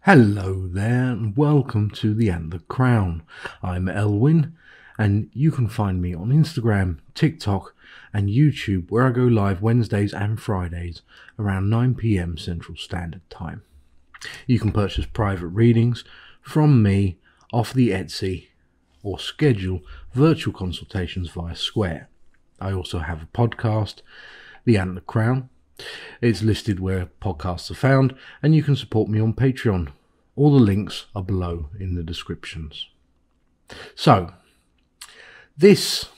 Hello there and welcome to The and the Crown. I'm Elwyn and you can find me on Instagram, TikTok and YouTube where I go live Wednesdays and Fridays around 9 PM Central Standard Time. You can purchase private readings from me off the Etsy or schedule virtual consultations via Square. I also have a podcast, The and the Crown. It's listed where podcasts are found and you can support me on Patreon. All the links are below in the descriptions. So, this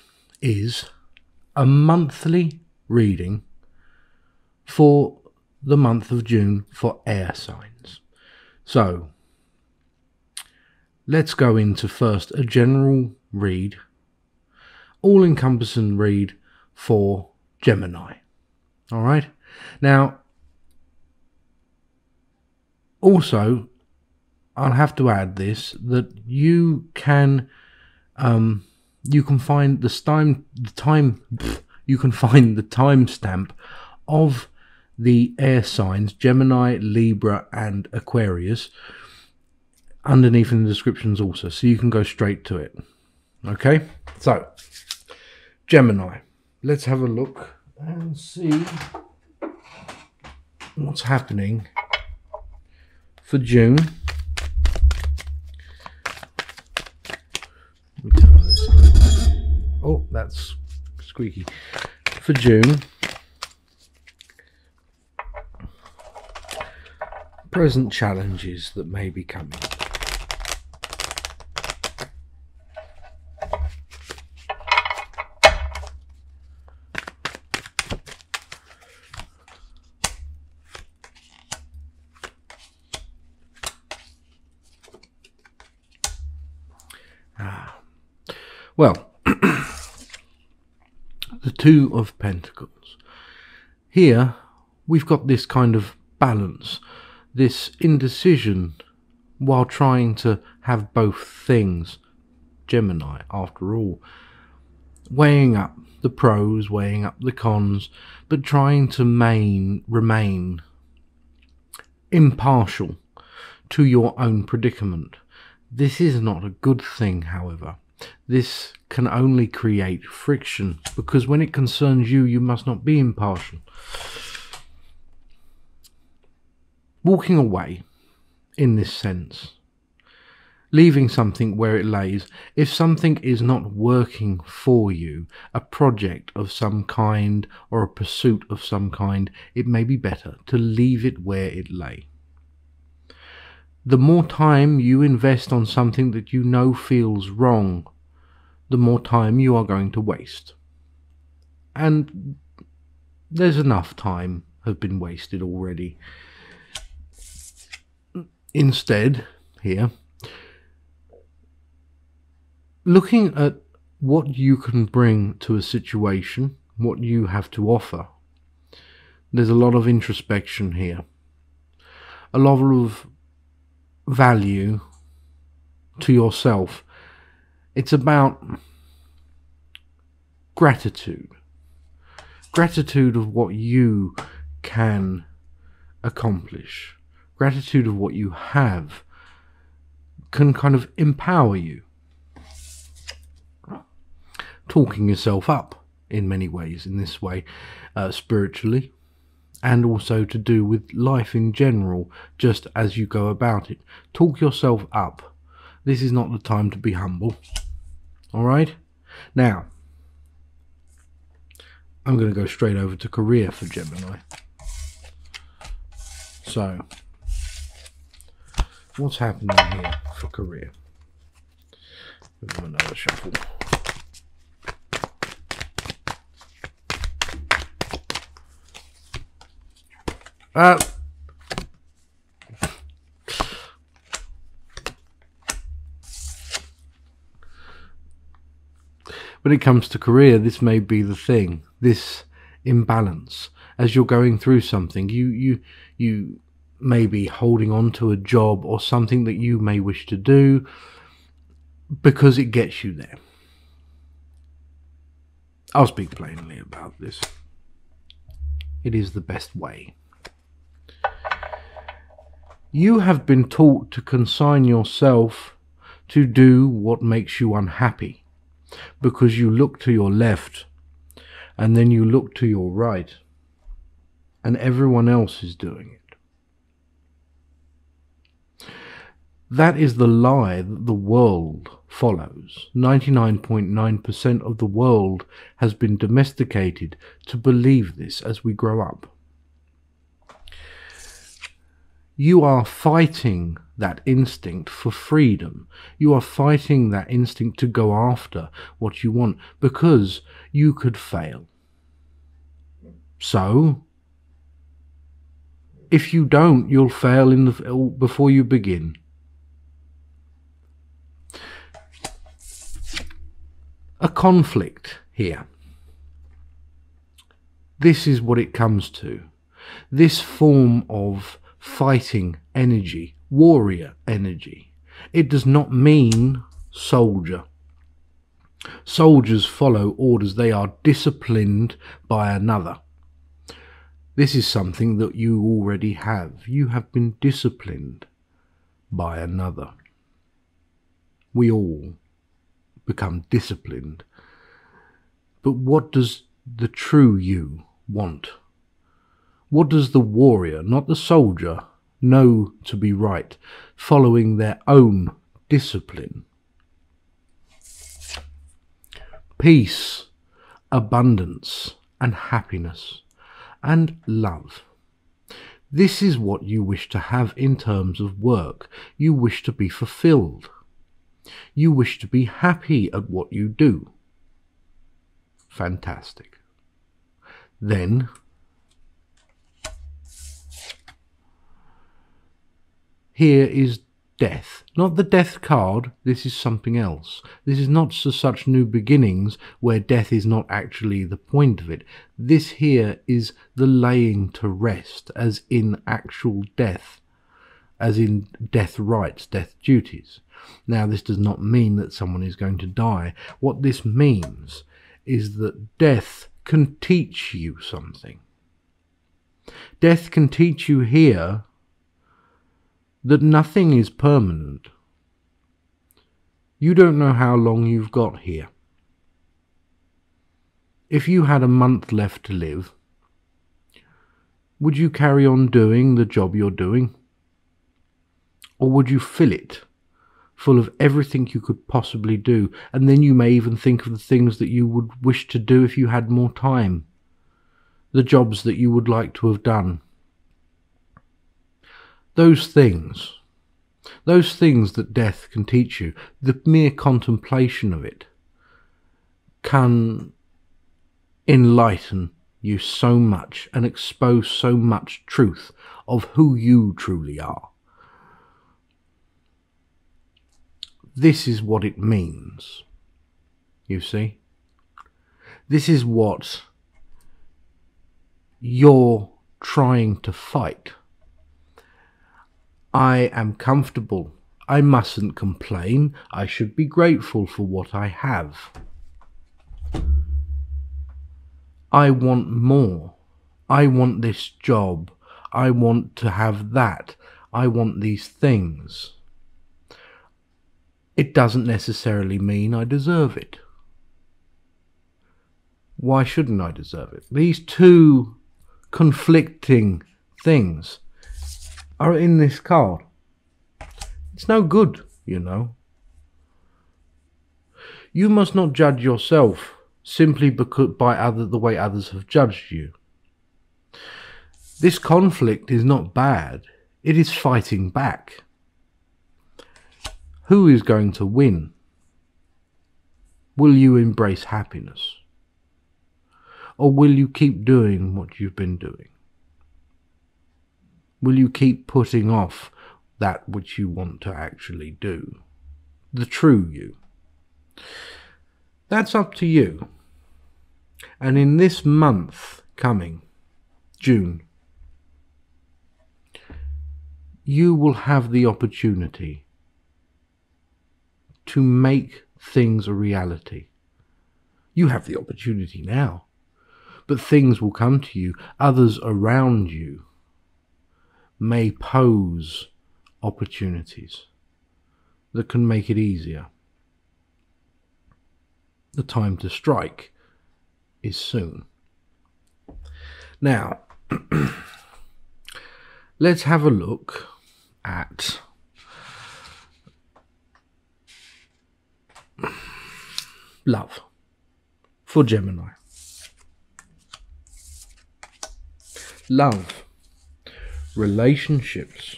is a monthly reading for the month of June for air signs. So, let's go into first a general read, all-encompassing read for Gemini. All right. Now, also, I'll have to add this, that you can find the timestamp of the air signs Gemini, Libra and Aquarius underneath in the descriptions also, so you can go straight to it. Okay, so Gemini, let's have a look and see what's happening for June. Let me turn this on. Oh, that's squeaky. For June, present challenges that may be coming. Well, the Two of Pentacles. Here, we've got this kind of balance, this indecision while trying to have both things. Gemini, after all, weighing up the pros, weighing up the cons, but trying to remain impartial to your own predicament. This is not a good thing, however. This can only create friction, because when it concerns you, you must not be impartial. Walking away, in this sense, leaving something where it lays. If something is not working for you, a project of some kind or a pursuit of some kind, it may be better to leave it where it lay. The more time you invest on something that you know feels wrong, the more time you are going to waste. And there's enough time has been wasted already. Instead, here, looking at what you can bring to a situation, what you have to offer, there's a lot of introspection here. A lot of value to yourself. It's about gratitude. Gratitude of what you can accomplish. Gratitude of what you have can kind of empower you. Talking yourself up in many ways, in this way, spiritually, and also to do with life in general, just as you go about it. Talk yourself up. This is not the time to be humble. Alright? Now, I'm going to go straight over to career for Gemini. So, what's happening here for career? Give them another shuffle. When it comes to career, this may be the thing, this imbalance. As you're going through something, you may be holding on to a job or something that you may wish to do because it gets you there. I'll speak plainly about this. It is the best way. You have been taught to consign yourself to do what makes you unhappy, because you look to your left and then you look to your right and everyone else is doing it. That is the lie that the world follows. 99.9% of the world has been domesticated to believe this as we grow up. You are fighting that instinct for freedom. You are fighting that instinct to go after what you want, because you could fail. So, if you don't, you'll fail before you begin. A conflict here. This is what it comes to. This form of fighting energy, warrior energy. It does not mean soldier. Soldiers follow orders. They are disciplined by another. This is something that you already have. You have been disciplined by another. We all become disciplined. But what does the true you want? What does the warrior, not the soldier, know to be right, following their own discipline? Peace, abundance, and happiness, and love. This is what you wish to have in terms of work. You wish to be fulfilled. You wish to be happy at what you do. Fantastic. Then, here is death. Not the death card, this is something else. This is not such new beginnings where death is not actually the point of it. This here is the laying to rest, as in actual death, as in death rights, death duties. Now, this does not mean that someone is going to die. What this means is that death can teach you something. Death can teach you here that nothing is permanent. You don't know how long you've got here. If you had a month left to live, would you carry on doing the job you're doing? Or would you fill it full of everything you could possibly do, and then you may even think of the things that you would wish to do if you had more time, the jobs that you would like to have done. Those things that death can teach you, the mere contemplation of it can enlighten you so much and expose so much truth of who you truly are. This is what it means, you see. This is what you're trying to fight. I am comfortable. I mustn't complain. I should be grateful for what I have. I want more. I want this job. I want to have that. I want these things. It doesn't necessarily mean I deserve it. Why shouldn't I deserve it? These two conflicting things are in this card. It's no good, you know. You must not judge yourself simply because the way others have judged you. This conflict is not bad. It is fighting back. Who is going to win? Will you embrace happiness? Or will you keep doing what you've been doing? Will you keep putting off that which you want to actually do? The true you. That's up to you. And in this month coming, June, you will have the opportunity to make things a reality. You have the opportunity now, but things will come to you. Others around you may pose opportunities that can make it easier. The time to strike is soon. Now, let's have a look at love for Gemini. Love, relationships,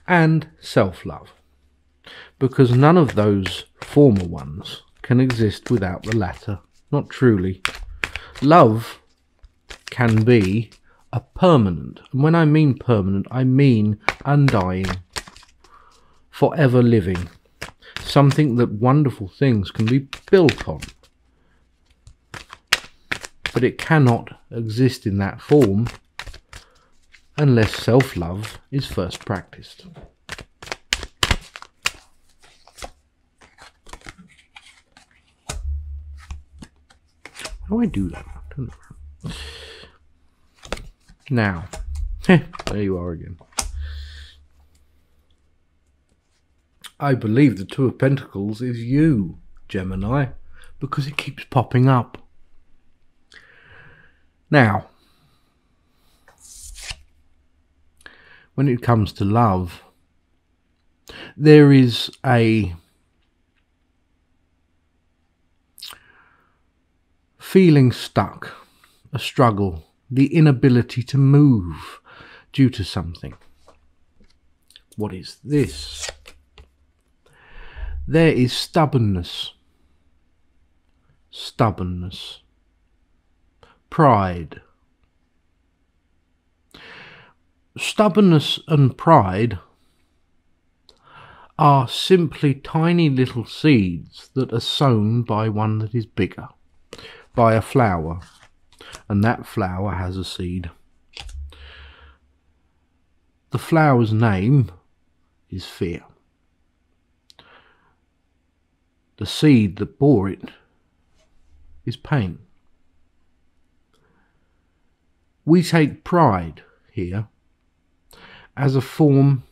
and self-love, because none of those former ones can exist without the latter. Not truly. Love can be a permanent, and when I mean permanent, I mean undying, forever living, something that wonderful things can be built on. But it cannot exist in that form unless self-love is first practiced. How do I do that? Now, there you are again. I believe the Two of Pentacles is you, Gemini, because it keeps popping up. Now, when it comes to love, there is a feeling stuck, a struggle, the inability to move due to something. What is this? There is stubbornness, pride. Stubbornness and pride are simply tiny little seeds that are sown by one that is bigger, by a flower, and that flower has a seed. The flower's name is fear. The seed that bore it is pain. We take pride here as a form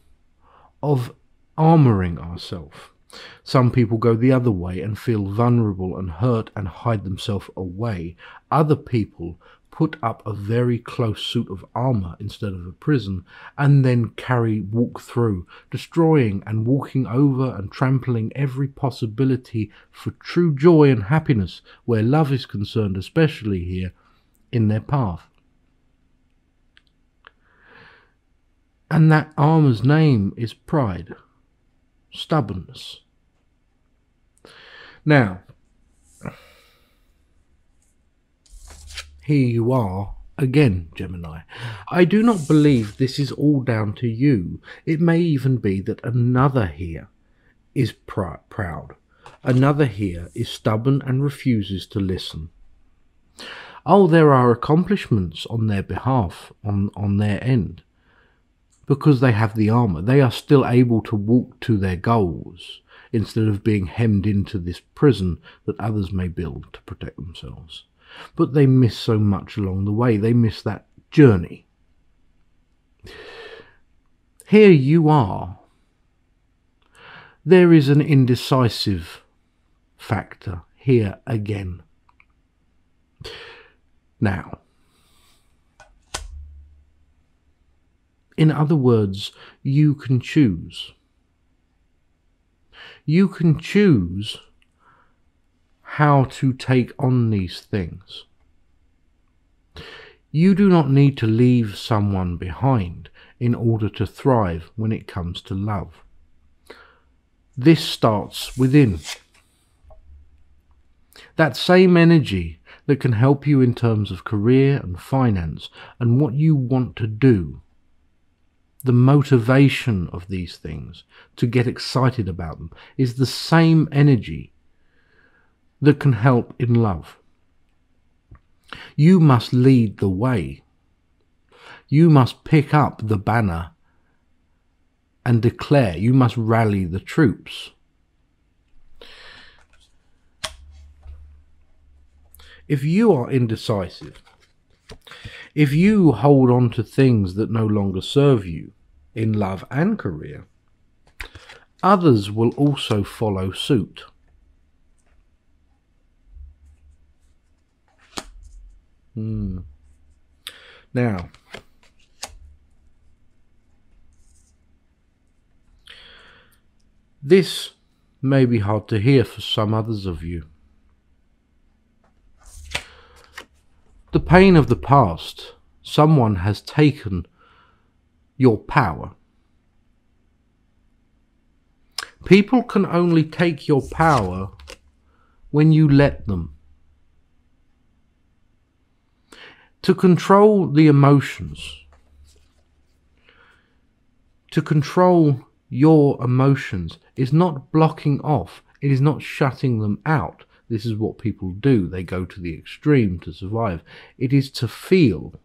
of armouring ourselves. Some people go the other way and feel vulnerable and hurt and hide themselves away. Other people put up a very close suit of armour instead of a prison, and then walk through, destroying and walking over and trampling every possibility for true joy and happiness, where love is concerned, especially here, in their path. And that armour's name is pride, stubbornness. Now, here you are again, Gemini. I do not believe this is all down to you. It may even be that another here is proud. Another here is stubborn and refuses to listen. Oh, there are accomplishments on their behalf, on their end, because they have the armour. They are still able to walk to their goals instead of being hemmed into this prison that others may build to protect themselves. But they miss so much along the way. They miss that journey. Here you are. There is an indecisive factor here again. Now, in other words, you can choose. You can choose how to take on these things. You do not need to leave someone behind in order to thrive when it comes to love. This starts within. That same energy that can help you in terms of career and finance and what you want to do, the motivation of these things to get excited about them, is the same energy that can help in love. You must lead the way. You must pick up the banner and declare. You must rally the troops. If you are indecisive, If you hold on to things that no longer serve you in love and career, others will also follow suit. Now, this may be hard to hear for some others of you. The pain of the past, someone has taken your power. People can only take your power when you let them. To control the emotions, to control your emotions is not blocking off, it is not shutting them out. This is what people do, they go to the extreme to survive. It is to feel,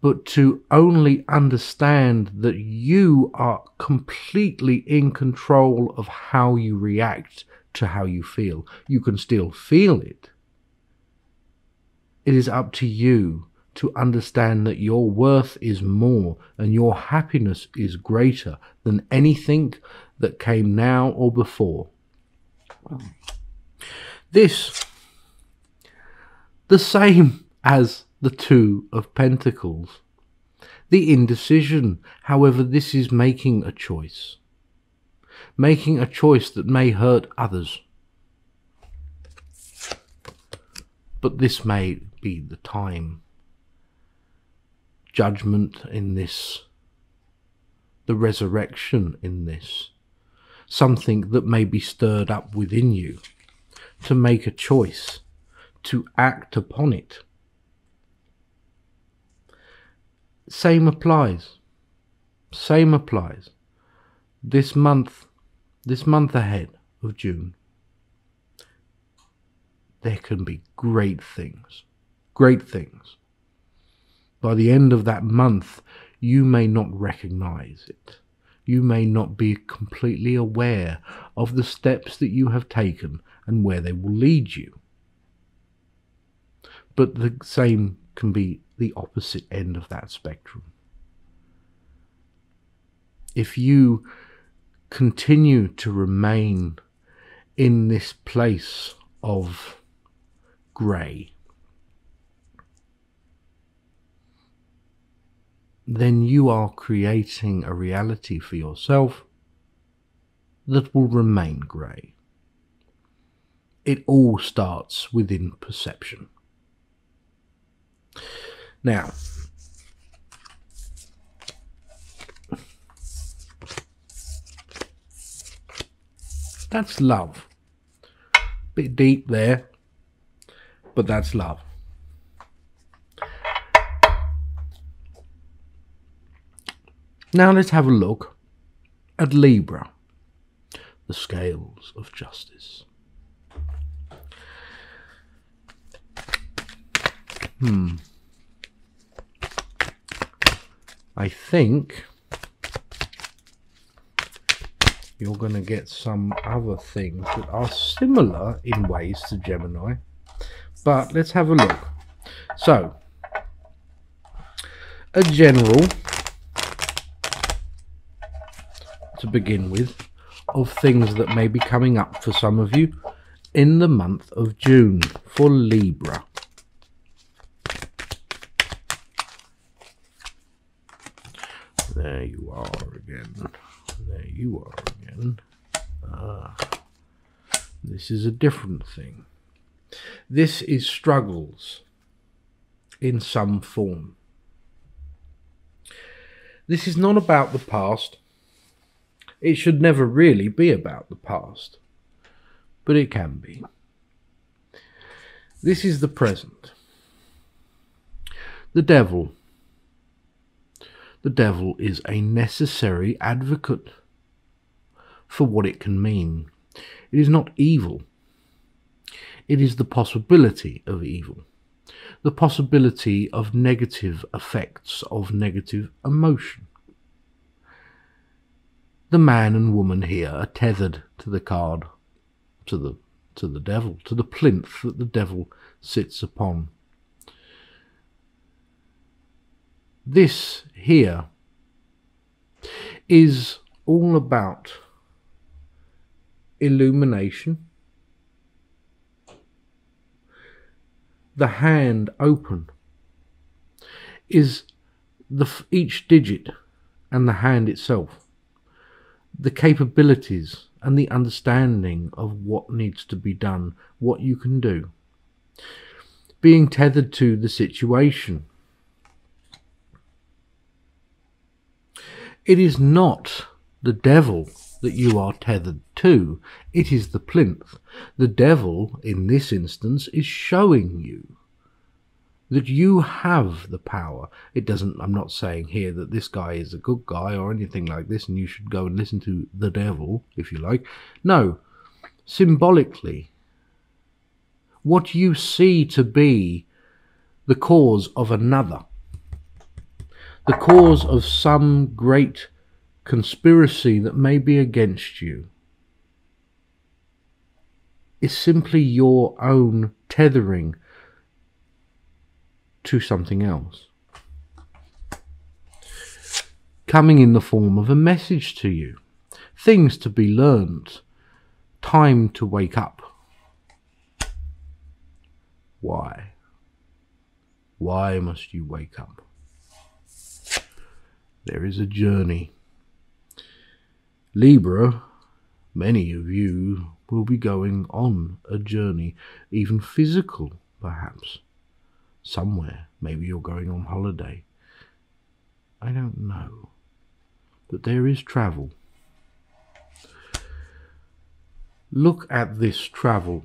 but to only understand that you are completely in control of how you react to how you feel. You can still feel it. It is up to you to understand that your worth is more and your happiness is greater than anything that came now or before. This, the same as the Two of Pentacles. The indecision, however, this is making a choice. Making a choice that may hurt others. But this may be the time. Judgment in this. The resurrection in this. Something that may be stirred up within you. To make a choice. To act upon it. Same applies. Same applies. This month ahead of June, there can be great things. Great things. By the end of that month, you may not recognize it. You may not be completely aware of the steps that you have taken and where they will lead you. But the same can be the opposite end of that spectrum. If you continue to remain in this place of grey, then you are creating a reality for yourself that will remain grey. It all starts within perception. Now, that's love. Bit deep there, but that's love. Now let's have a look at Libra, the scales of justice. I think you're going to get some other things that are similar in ways to Gemini. But let's have a look. So, a general, to begin with, of things that may be coming up for some of you in the month of June for Libra. There you are again. There you are again. This is a different thing. This is struggles in some form. This is not about the past. It should never really be about the past, but it can be. This is the present. The devil. The devil is a necessary advocate for what it can mean. It is not evil. It is the possibility of evil. The possibility of negative effects, of negative emotion. The man and woman here are tethered to the card, to the devil, to the plinth that the devil sits upon. this here is all about illumination, the hand open is each digit and the hand itself, the capabilities and the understanding of what needs to be done, what you can do, being tethered to the situation. It is not the devil that you are tethered to, it is the plinth. The devil, in this instance, is showing you that you have the power. It doesn't, I'm not saying here that this guy is a good guy or anything like this and you should go and listen to the devil, if you like. No, symbolically, what you see to be the cause of another, the cause of some great conspiracy that may be against you, is simply your own tethering to something else, coming in the form of a message to you, things to be learned, time to wake up. Why? Why must you wake up? There is a journey. Libra, many of you will be going on a journey, even physical perhaps, somewhere. Maybe you're going on holiday. I don't know. But there is travel. Look at this travel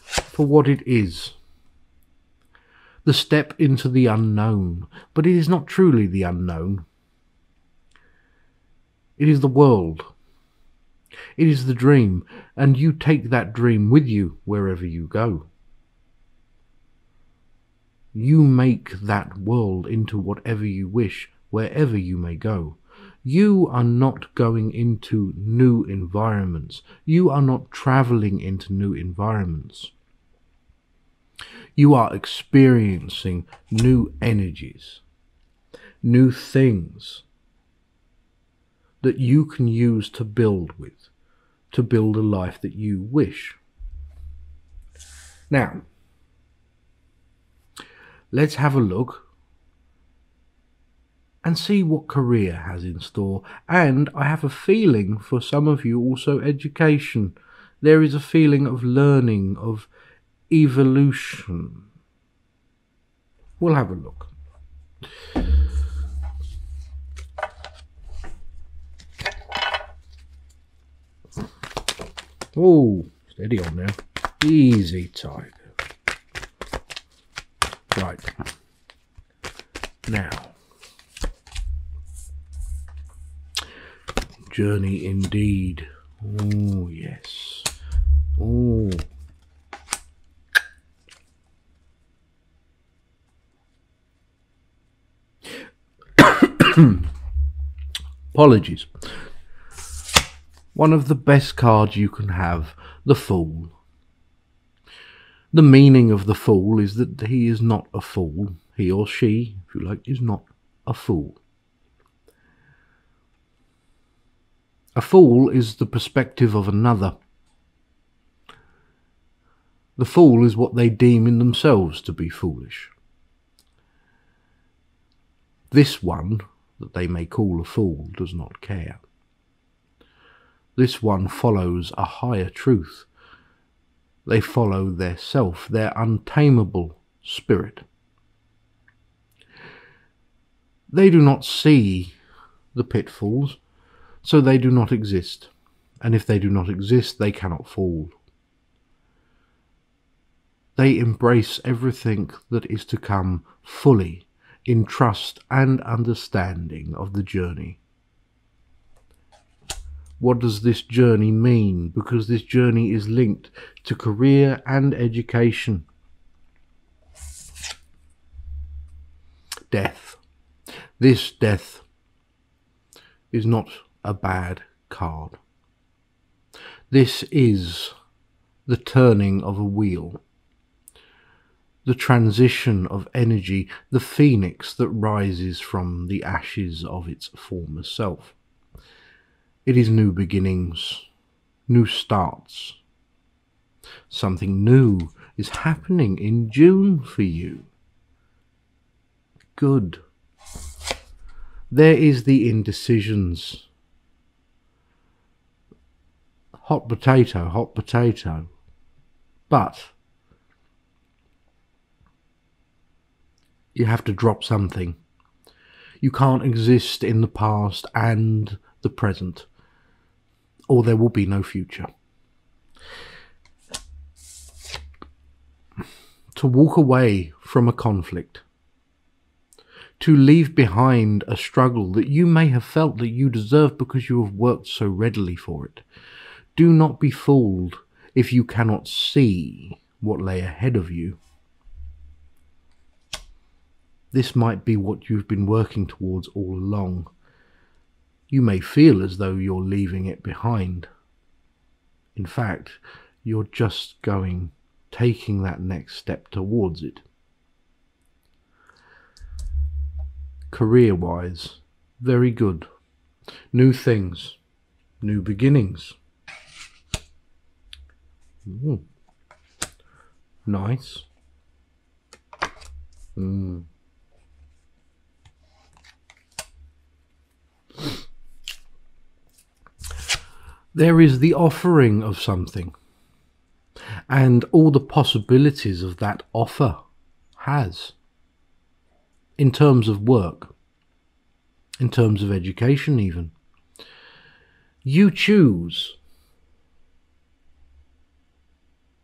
for what it is. The step into the unknown, but it is not truly the unknown. It is the world. It is the dream, and you take that dream with you wherever you go. You make that world into whatever you wish, wherever you may go. You are not going into new environments. You are not traveling into new environments. You are experiencing new energies, new things that you can use to build with, to build a life that you wish. Now, let's have a look and see what career has in store. And I have a feeling for some of you also education. There is a feeling of learning, of evolution. We'll have a look. Oh, steady on now. Easy, tiger. Right. Now. Journey indeed. Oh, yes. Oh. Apologies. One of the best cards you can have, the Fool. The meaning of the Fool is that he is not a fool. He or she, if you like, is not a fool. A fool is the perspective of another. The fool is what they deem in themselves to be foolish. This one, that they may call a fool, does not care. This one follows a higher truth. They follow their self, their untamable spirit. They do not see the pitfalls, so they do not exist. And if they do not exist, they cannot fall. They embrace everything that is to come fully, in trust and understanding of the journey. What does this journey mean? Because this journey is linked to career and education. Death. This death is not a bad card. This is the turning of a wheel. the transition of energy, the phoenix that rises from the ashes of its former self. It is new beginnings, new starts. Something new is happening in June for you. Good. There is the indecisions. Hot potato, hot potato. But you have to drop something. You can't exist in the past and the present, or there will be no future. To walk away from a conflict, to leave behind a struggle that you may have felt that you deserve because you have worked so readily for it. Do not be fooled if you cannot see what lay ahead of you. This might be what you've been working towards all along. You may feel as though you're leaving it behind. In fact, you're just taking that next step towards it. Career-wise, very good. New things, new beginnings. Ooh. Nice. There is the offering of something, and all the possibilities of that offer has, in terms of work, in terms of education even. You choose.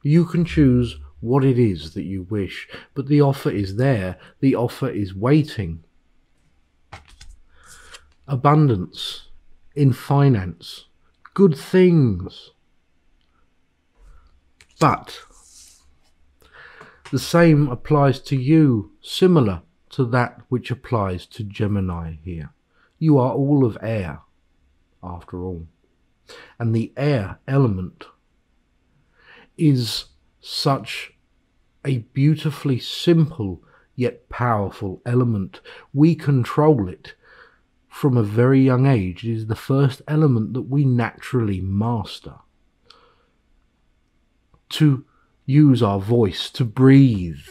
You can choose what it is that you wish, but the offer is there. The offer is waiting. Abundance in finance, good things. But the same applies to you, similar to that which applies to Gemini here. You are all of air, after all. And the air element is such a beautifully simple yet powerful element. We control it from a very young age. It is the first element that we naturally master. To use our voice, to breathe.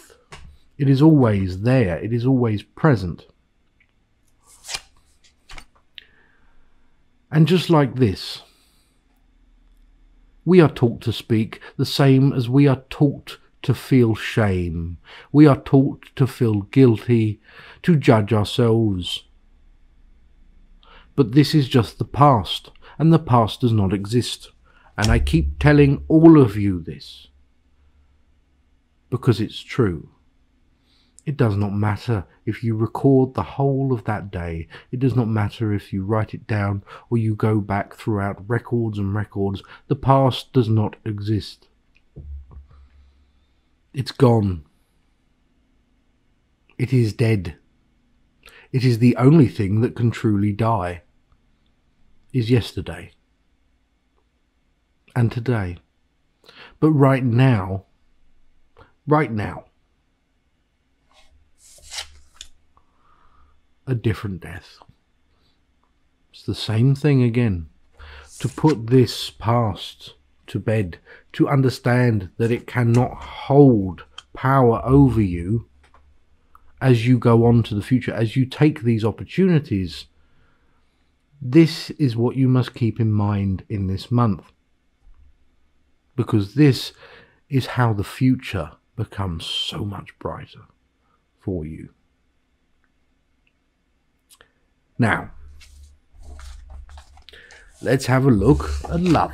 It is always there. It is always present. And just like this, we are taught to speak the same as we are taught to feel shame. We are taught to feel guilty, to judge ourselves. But this is just the past, and the past does not exist. And I keep telling all of you this, because it's true. It does not matter if you record the whole of that day. It does not matter if you write it down or you go back throughout records and records. The past does not exist. It's gone. It is dead. It is the only thing that can truly die. Is yesterday. And today. But right now, a different death. It's the same thing again. To put this past to bed, to understand that it cannot hold power over you as you go on to the future, as you take these opportunities. This is what you must keep in mind in this month. Because this is how the future becomes so much brighter for you. Now, let's have a look at love.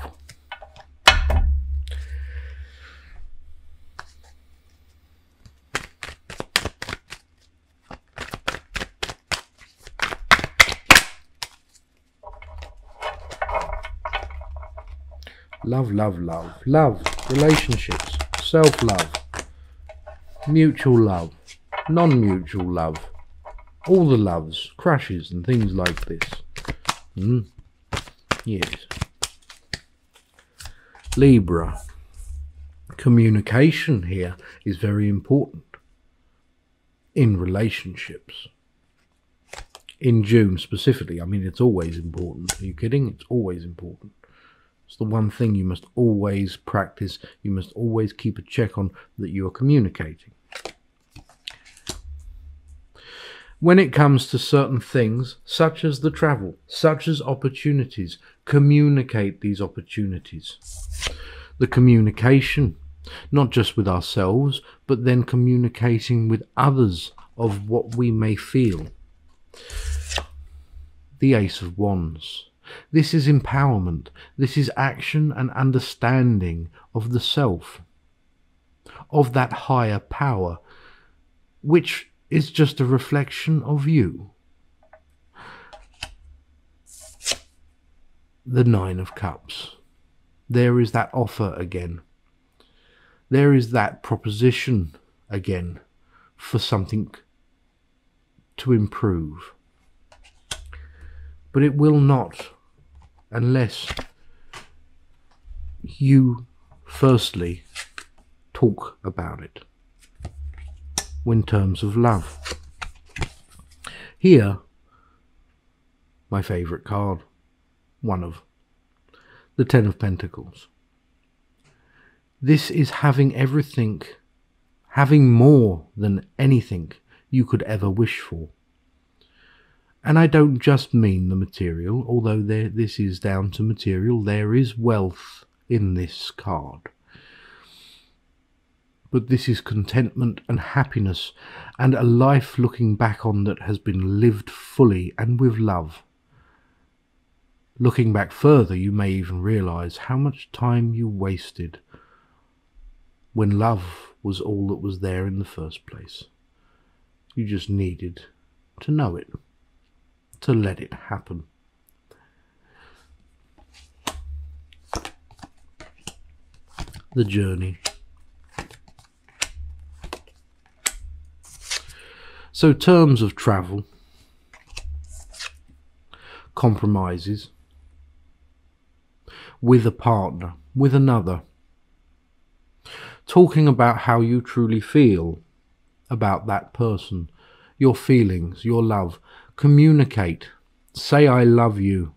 Love, love, love. Love, relationships, self-love, mutual love, non-mutual love. All the loves, crushes and things like this. Yes. Libra. Communication here is very important. in relationships. In June specifically, I mean, it's always important. Are you kidding? It's always important. It's the one thing you must always practice. You must always keep a check on that you are communicating. When it comes to certain things, such as the travel, such as opportunities, communicate these opportunities. The communication, not just with ourselves, but then communicating with others of what we may feel. The Ace of Wands. This is empowerment. This is action and understanding of the self, of that higher power, which is just a reflection of you. The Nine of Cups. There is that offer again. There is that proposition again for something to improve. But it will not unless you firstly talk about it in terms of love. Here, my favourite card, one of the Ten of Pentacles. This is having everything, having more than anything you could ever wish for. And I don't just mean the material, although this is down to material. There is wealth in this card. But this is contentment and happiness and a life looking back on that has been lived fully and with love. Looking back further, you may even realise how much time you wasted when love was all that was there in the first place. You just needed to know it, to let it happen. The journey. So terms of travel, compromises with a partner, with another, talking about how you truly feel about that person, your feelings, your love. Communicate. Say I love you.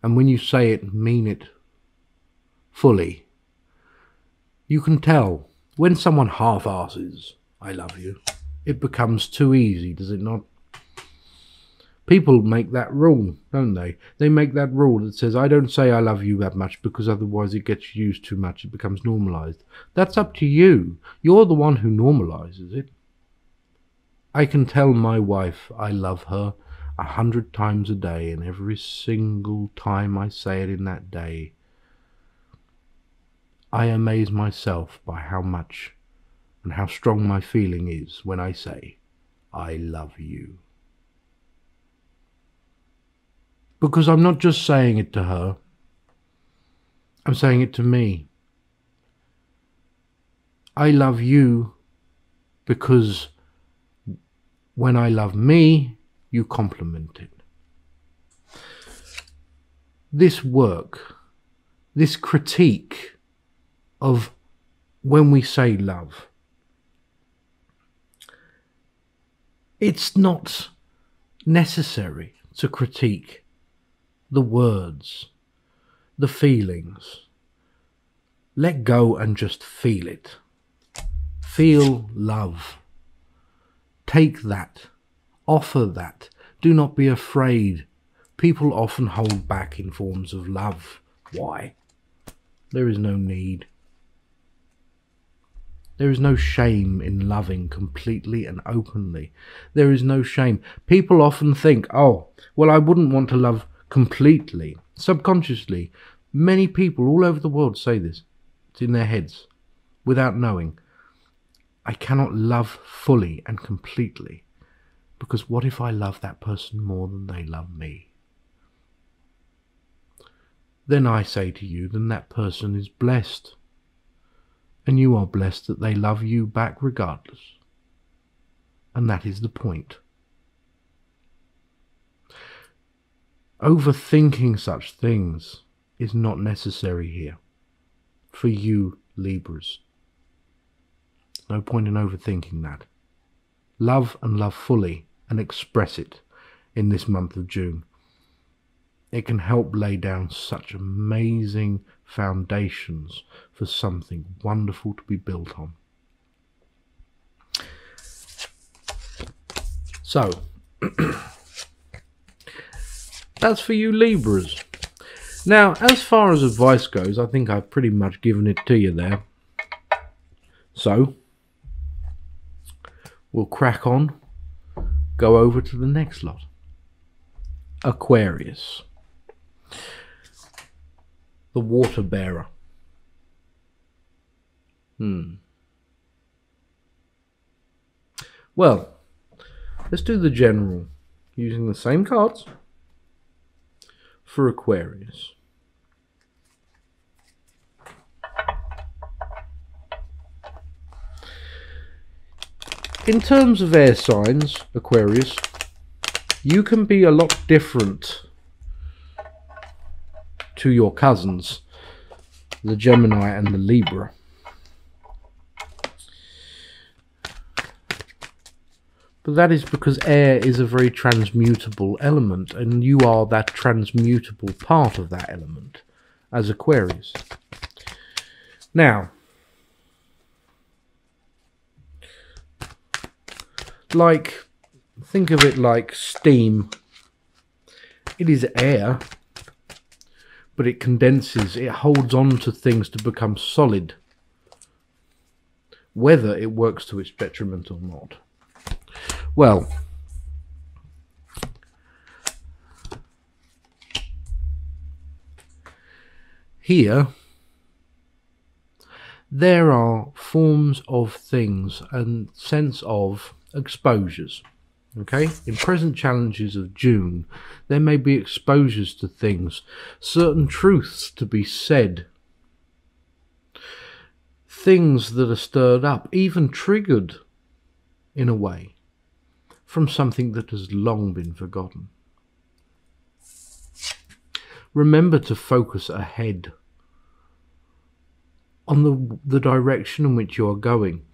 And when you say it, mean it fully. You can tell when someone half-asses I love you, it becomes too easy, does it not? People make that rule, don't they? They make that rule that says, I don't say I love you that much because otherwise it gets used too much, it becomes normalized. That's up to you. You're the one who normalizes it. I can tell my wife I love her 100 times a day, and every single time I say it in that day, I amaze myself by how much and how strong my feeling is when I say, I love you. Because I'm not just saying it to her, I'm saying it to me. I love you because when I love me, you compliment it. This work, this critique of when we say love, it's not necessary to critique the words, the feelings. Let go and just feel it. Feel love. Take that. Offer that. Do not be afraid. People often hold back in forms of love. Why? There is no need. There is no shame in loving completely and openly. There is no shame. People often think, oh, well, I wouldn't want to love completely. Subconsciously, many people all over the world say this. It's in their heads, without knowing. I cannot love fully and completely, because what if I love that person more than they love me? Then I say to you, then that person is blessed. And you are blessed that they love you back regardless. And that is the point. Overthinking such things is not necessary here for you Libras. no point in overthinking that. Love and love fully and express it in this month of June. It can help lay down such amazing foundations for something wonderful to be built on. So, that's for you Libras. Now, as far as advice goes, I think I've pretty much given it to you there. So, we'll crack on, go over to the next lot. Aquarius. The water bearer. Well, let's do the general using the same cards for Aquarius. In terms of air signs, Aquarius, you can be a lot different to your cousins, the Gemini and the Libra. But that is because air is a very transmutable element, and you are that transmutable part of that element as Aquarius. Now, think of it like steam. It is air, but it condenses, it holds on to things to become solid, whether it works to its detriment or not. Well, here there are forms of things and sense of exposures. Okay, in present challenges of June, there may be exposures to things, certain truths to be said, things that are stirred up, even triggered in a way, from something that has long been forgotten. Remember to focus ahead on the direction in which you are going.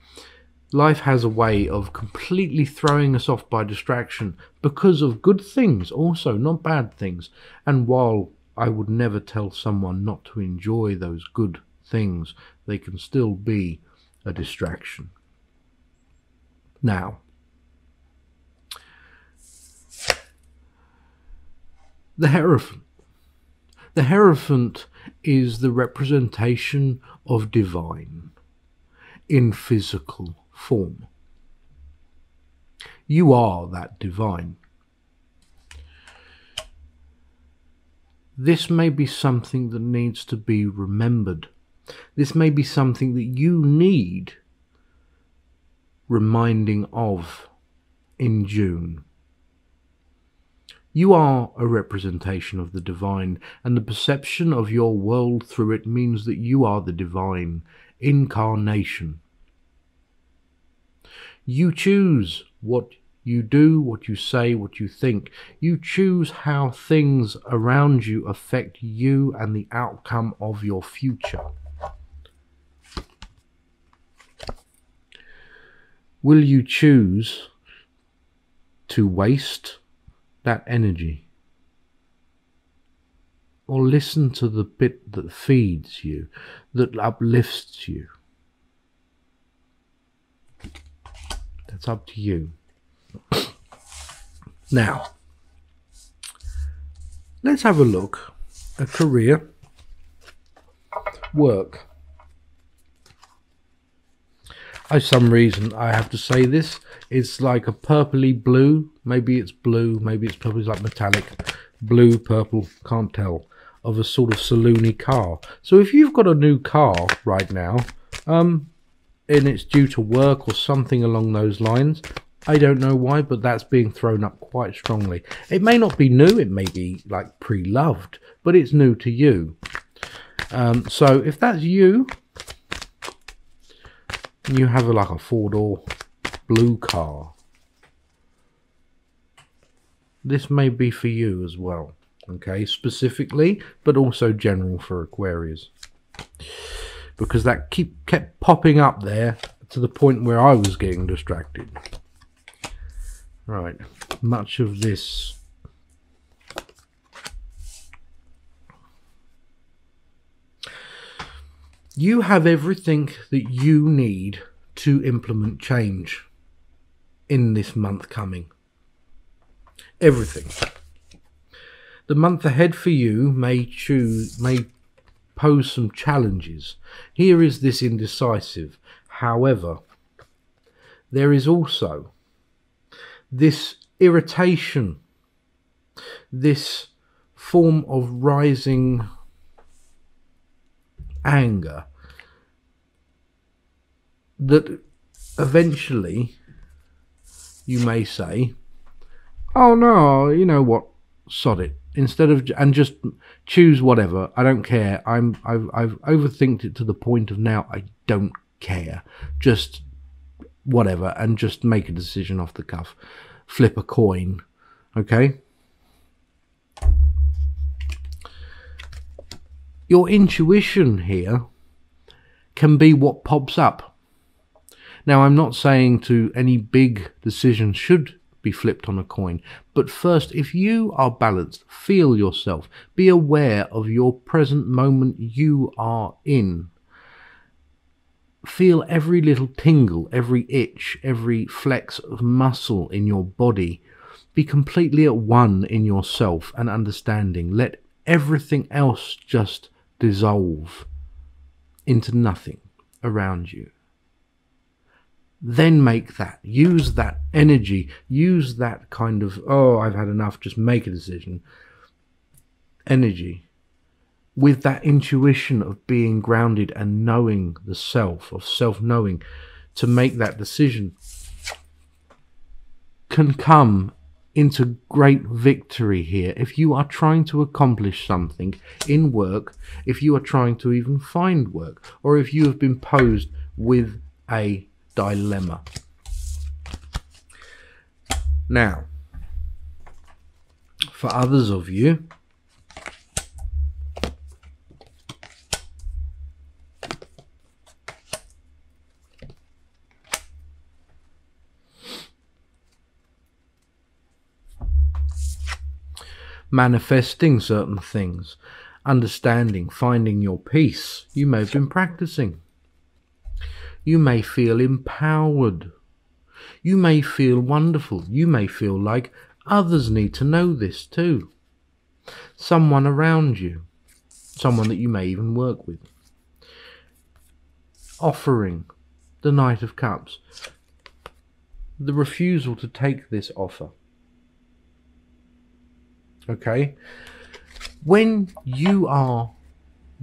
Life has a way of completely throwing us off by distraction because of good things, also not bad things. And while I would never tell someone not to enjoy those good things, they can still be a distraction. Now, the Hierophant. The Hierophant is the representation of divine in physical form. You are that divine. This may be something that needs to be remembered. This may be something that you need reminding of in June. You are a representation of the divine, and the perception of your world through it means that you are the divine incarnation. You choose what you do, what you say, what you think. You choose how things around you affect you and the outcome of your future. Will you choose to waste that energy, or listen to the bit that feeds you, that uplifts you? That's up to you. Now, let's have a look at career, work. For some reason, I have to say this, it's like a purpley blue, maybe it's blue, maybe it's purple, it's like metallic, blue, purple, can't tell, of a sort of saloony car. So if you've got a new car right now, and it's due to work or something along those lines, I don't know why, but that's being thrown up quite strongly. It may not be new, it may be like pre-loved, but it's new to you. So if that's you, and you have like a 4-door blue car, this may be for you as well. Okay, specifically, but also general for Aquarius, because that kept popping up there to the point where I was getting distracted. Right, much of this you have everything that you need to implement change in this month coming. Everything. The month ahead for you may pose some challenges. Here is this indecisive. However, there is also this irritation, this form of rising anger that eventually you may say, oh no, you know what, sod it, instead of, and just choose whatever, I don't care, I've overthinked it to the point of now I don't care, just whatever, and just make a decision off the cuff, flip a coin. Okay, your intuition here can be what pops up. Now, I'm not saying to any big decision should be flipped on a coin, but first, if you are balanced, feel yourself, be aware of your present moment you are in. Feel every little tingle, every itch, every flex of muscle in your body. Be completely at one in yourself and understanding. Let everything else just dissolve into nothing around you. Then make that, use that energy, use that kind of, oh, I've had enough, just make a decision, energy, with that intuition of being grounded and knowing the self, of self-knowing, to make that decision, can come into great victory here. If you are trying to accomplish something in work, if you are trying to even find work, or if you have been posed with a dilemma. Now, for others of you, manifesting certain things, understanding, finding your peace, you may have been practicing. You may feel empowered. You may feel wonderful. You may feel like others need to know this too. Someone around you, someone that you may even work with. Offering the Knight of Cups. The refusal to take this offer. Okay? When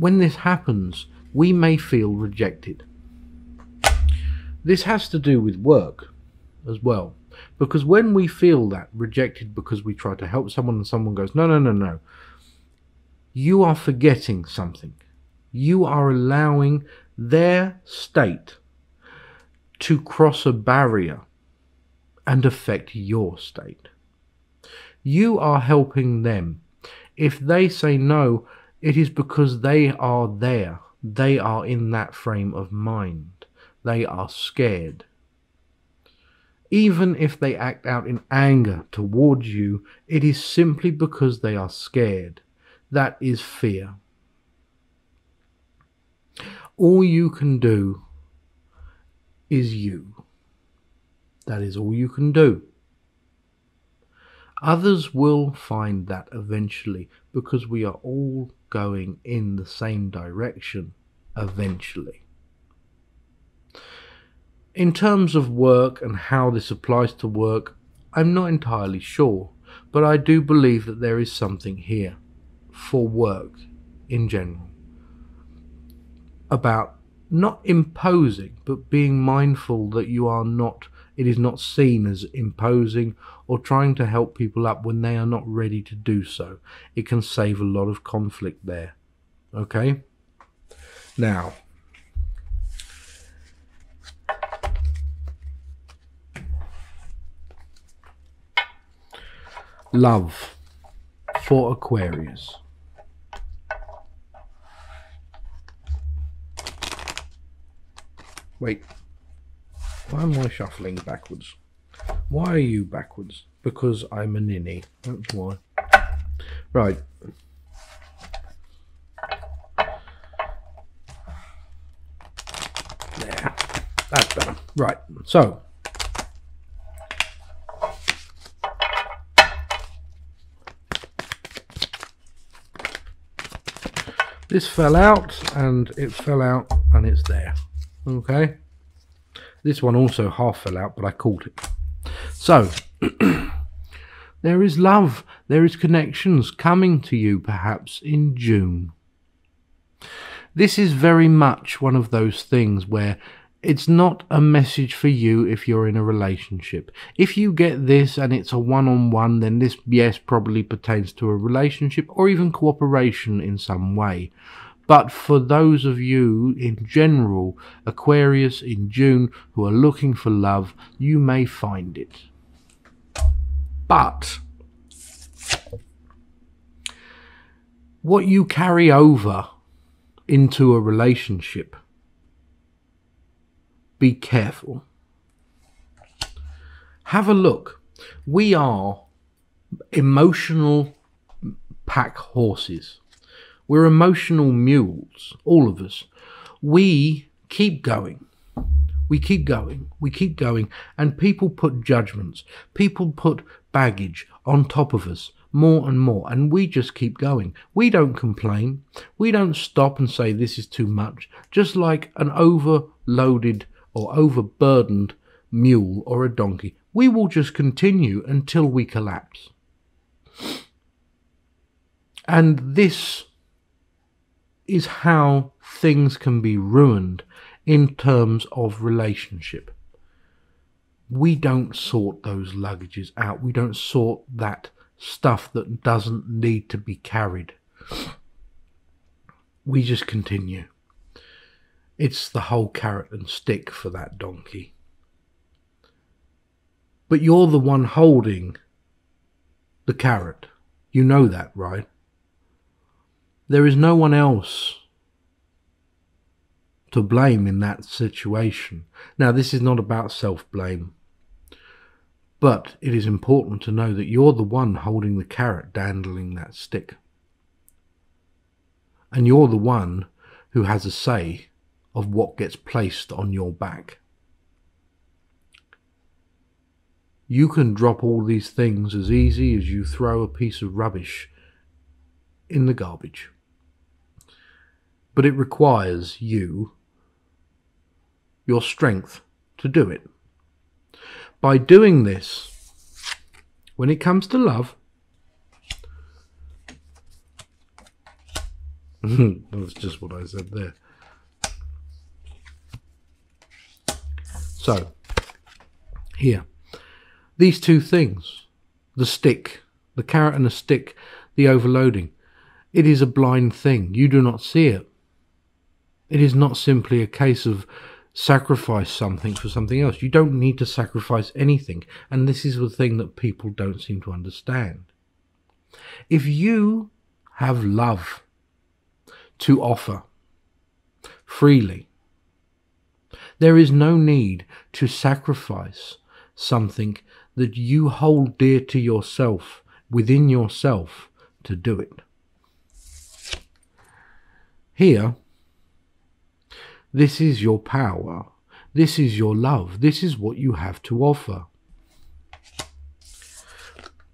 this happens, we may feel rejected. This has to do with work as well, because when we feel that rejected because we try to help someone and someone goes, no, no, no, no, you are forgetting something. You are allowing their state to cross a barrier and affect your state. You are helping them. If they say no, it is because they are there. They are in that frame of mind. They are scared. Even if they act out in anger towards you, it is simply because they are scared. That is fear. All you can do is you. That is all you can do. Others will find that eventually, because we are all going in the same direction eventually. In terms of work and how this applies to work, I'm not entirely sure, but I do believe that there is something here for work in general about not imposing, but being mindful that you are not, it is not seen as imposing or trying to help people up when they are not ready to do so. It can save a lot of conflict there. Okay? Now, love for Aquarius. Wait. Why am I shuffling backwards? Why are you backwards? Because I'm a ninny. That's why. Right. There. That's better. Right. So. This fell out, and it fell out, and it's there. Okay. This one also half fell out, but I caught it. So, there is love, there is connections coming to you perhaps in June. This is very much one of those things where it's not a message for you if you're in a relationship. If you get this and it's a one-on-one, then this, yes, probably pertains to a relationship or even cooperation in some way. But for those of you in general, Aquarius in June, who are looking for love, you may find it. But what you carry over into a relationship, be careful. Have a look. We are emotional pack horses. We're emotional mules, all of us. We keep going. We keep going. We keep going. And people put judgments. People put baggage on top of us more and more. And we just keep going. We don't complain. We don't stop and say this is too much. Just like an overloaded or overburdened mule or a donkey. We will just continue until we collapse. And this is how things can be ruined in terms of relationship. We don't sort those luggages out. We don't sort that stuff that doesn't need to be carried. We just continue. It's the whole carrot and stick for that donkey. But you're the one holding the carrot. You know that, right? There is no one else to blame in that situation. Now, this is not about self-blame, but it is important to know that you're the one holding the carrot, dandling that stick. And you're the one who has a say of what gets placed on your back. You can drop all these things as easy as you throw a piece of rubbish in the garbage. But it requires you, your strength, to do it. By doing this, when it comes to love, that's just what I said there. So, here, these two things, the stick, the carrot and the stick, the overloading, it is a blind thing. You do not see it. It is not simply a case of sacrifice something for something else. You don't need to sacrifice anything. And this is the thing that people don't seem to understand. If you have love to offer freely, there is no need to sacrifice something that you hold dear to yourself, within yourself, to do it. Here, this is your power. This is your love. This is what you have to offer.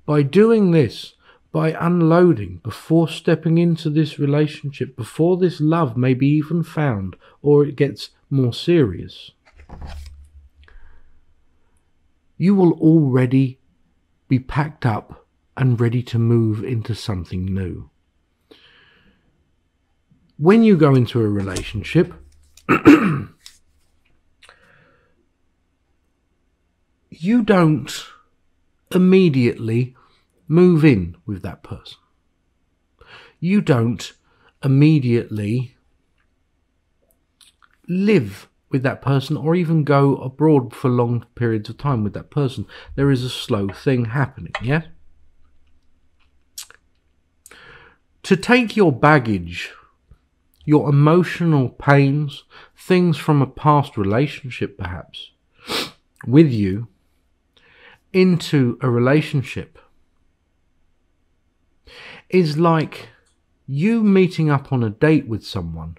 By doing this, by unloading, before stepping into this relationship, before this love may be even found, or it gets more serious, you will already be packed up and ready to move into something new. When you go into a relationship, you don't immediately move in with that person. You don't immediately live with that person or even go abroad for long periods of time with that person. There is a slow thing happening, yeah? To take your baggage, your emotional pains, things from a past relationship perhaps, with you into a relationship is like you meeting up on a date with someone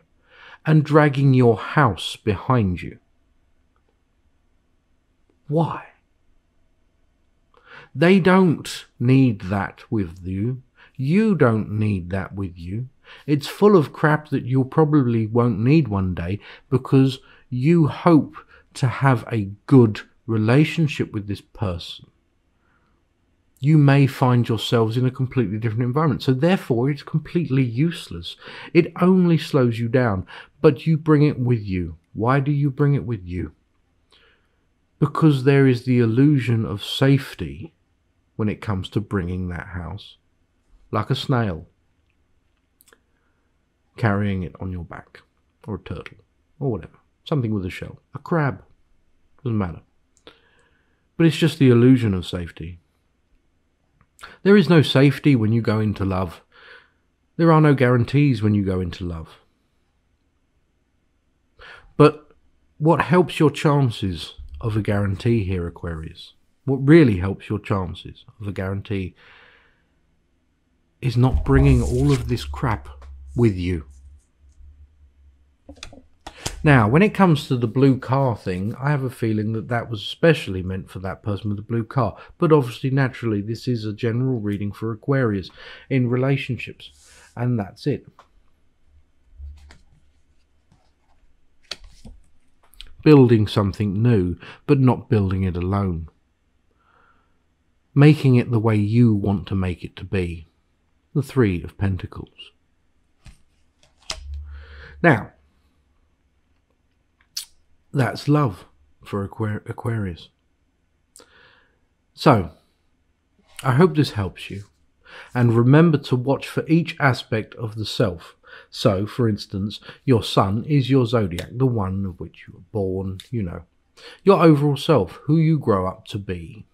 and dragging your house behind you. Why? They don't need that with you. You don't need that with you. It's full of crap that you probably won't need one day because you hope to have a good relationship with this person. You may find yourselves in a completely different environment, so therefore it's completely useless. It only slows you down, but you bring it with you. Why do you bring it with you? Because there is the illusion of safety when it comes to bringing that house, like a snail carrying it on your back, or a turtle, or whatever, something with a shell, a crab, doesn't matter. But it's just the illusion of safety. There is no safety when you go into love. There are no guarantees when you go into love. But what helps your chances of a guarantee here, Aquarius, what really helps your chances of a guarantee is not bringing all of this crap with you. Now, when it comes to the blue car thing, I have a feeling that that was especially meant for that person with the blue car. But obviously, naturally, this is a general reading for Aquarius in relationships. And that's it. Building something new, but not building it alone. Making it the way you want to make it to be. The Three of Pentacles. Now, that's love for Aquarius. So, I hope this helps you. And remember to watch for each aspect of the self. So, for instance, your sun is your zodiac, the one of which you were born, you know. Your overall self, who you grow up to be.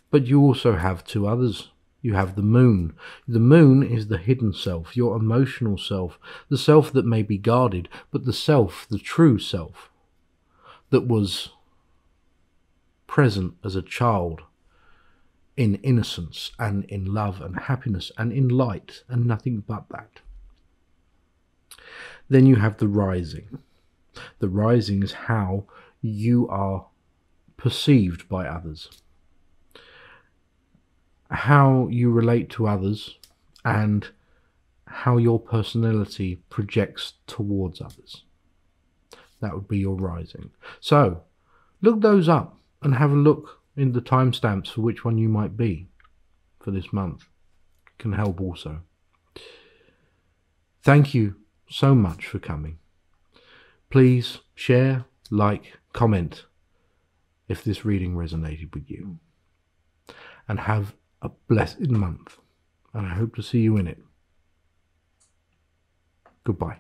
But you also have two others. You have the moon. The moon is the hidden self, your emotional self, the self that may be guarded, but the self, the true self, that was present as a child in innocence and in love and happiness and in light and nothing but that. Then you have the rising. The rising is how you are perceived by others, how you relate to others, and how your personality projects towards others. That would be your rising. So, look those up and have a look in the timestamps for which one you might be for this month. It can help also. Thank you so much for coming. Please share, like, comment if this reading resonated with you. And have a blessed month, and I hope to see you in it. Goodbye.